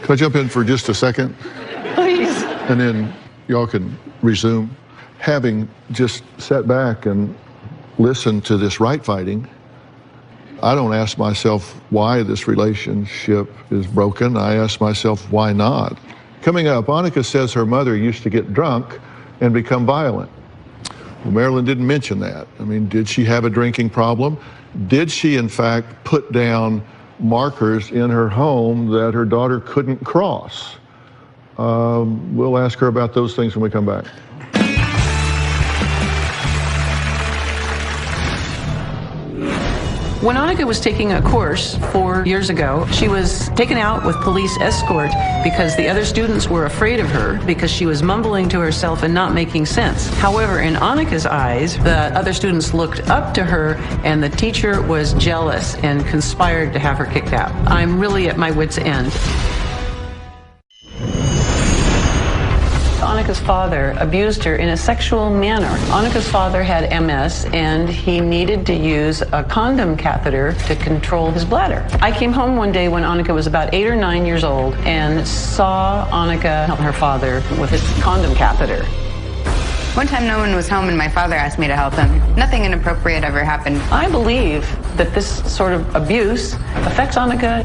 Can I jump in for just a second? Please. And then y'all can resume. Having just sat back and listened to this right fighting, I don't ask myself why this relationship is broken. I ask myself why not. Coming up, Annika says her mother used to get drunk and become violent. Well, Marilyn didn't mention that. I mean, did she have a drinking problem? Did she, in fact, put down markers in her home that her daughter couldn't cross? We'll ask her about those things when we come back. When Annika was taking a course 4 years ago, she was taken out with police escort because the other students were afraid of her because she was mumbling to herself and not making sense. However, in Annika's eyes, the other students looked up to her and the teacher was jealous and conspired to have her kicked out. I'm really at my wit's end. Annika's father abused her in a sexual manner. Annika's father had MS and he needed to use a condom catheter to control his bladder. I came home one day when Annika was about 8 or 9 years old and saw Annika help her father with his condom catheter. One time no one was home and my father asked me to help him. Nothing inappropriate ever happened. I believe that this sort of abuse affects Annika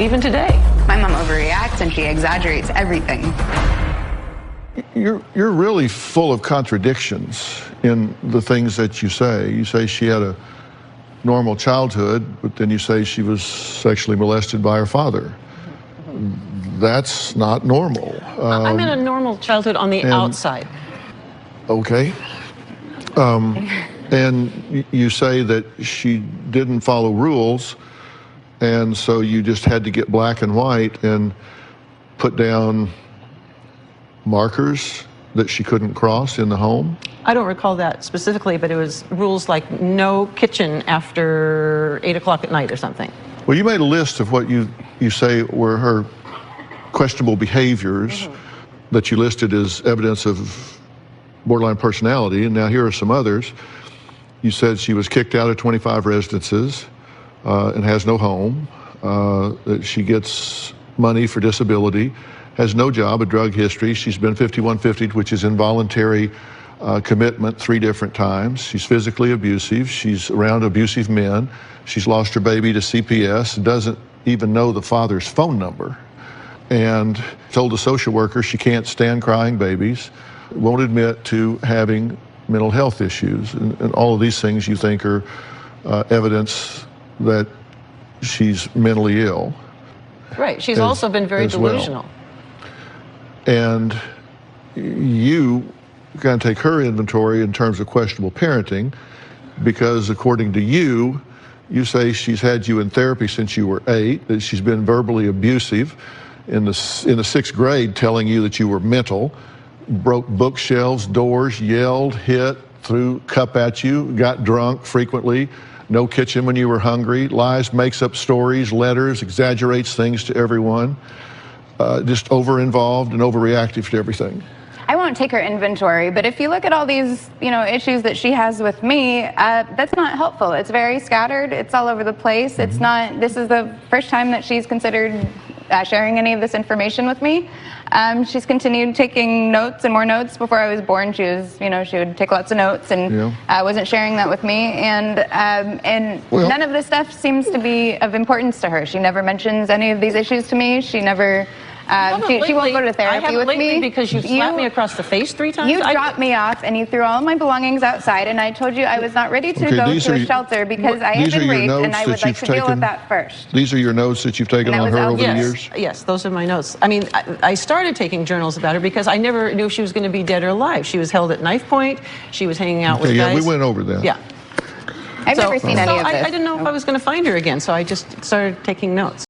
even today. My mom overreacts and she exaggerates everything. You're really full of contradictions in the things that you say. You say she had a normal childhood, but then you say she was sexually molested by her father. That's not normal. I'm in a normal childhood on the outside. Okay. And you say that she didn't follow rules, and so you just had to get black and white and put down markers that she couldn't cross in the home? I don't recall that specifically, but it was rules like no kitchen after 8 o'clock at night or something. Well, you made a list of what you say were her questionable behaviors that you listed as evidence of borderline personality, and now here are some others. You said she was kicked out of 25 residences and has no home, that she gets money for disability, has no job, a drug history. She's been 5150'd, which is involuntary commitment 3 different times. She's physically abusive. She's around abusive men. She's lost her baby to CPS, doesn't even know the father's phone number, and told a social worker she can't stand crying babies, won't admit to having mental health issues. And all of these things you think are evidence that she's mentally ill. Right, she's also been very delusional. Well. And you kind of take her inventory in terms of questionable parenting, because according to you, you say she's had you in therapy since you were 8, that she's been verbally abusive in the 6th grade, telling you that you were mental, broke bookshelves, doors, yelled, hit, threw cup at you, got drunk frequently, no kitchen when you were hungry, lies, makes up stories, letters, exaggerates things to everyone. Just over-involved and overreactive to everything. I won't take her inventory, but if you look at all these, issues that she has with me, that's not helpful. It's very scattered. It's all over the place. It's not. This is the first time that she's considered sharing any of this information with me. She's continued taking notes and more notes. Before I was born, she would take lots of notes and wasn't sharing that with me. And none of this stuff seems to be of importance to her. She never mentions any of these issues to me. She never. She won't go to therapy with me. Because you slapped me across the face 3 times? You dropped me off and you threw all my belongings outside, and I told you I was not ready to go to a shelter because I had been raped and I would like to deal with that first. These are your notes that you've taken on her over the years? Yes, those are my notes. I mean, I started taking journals about her because I never knew if she was going to be dead or alive. She was held at knife point. She was hanging out with guys. Yeah, we went over that. Yeah. I've never seen any of this. I didn't know if I was going to find her again, so I just started taking notes.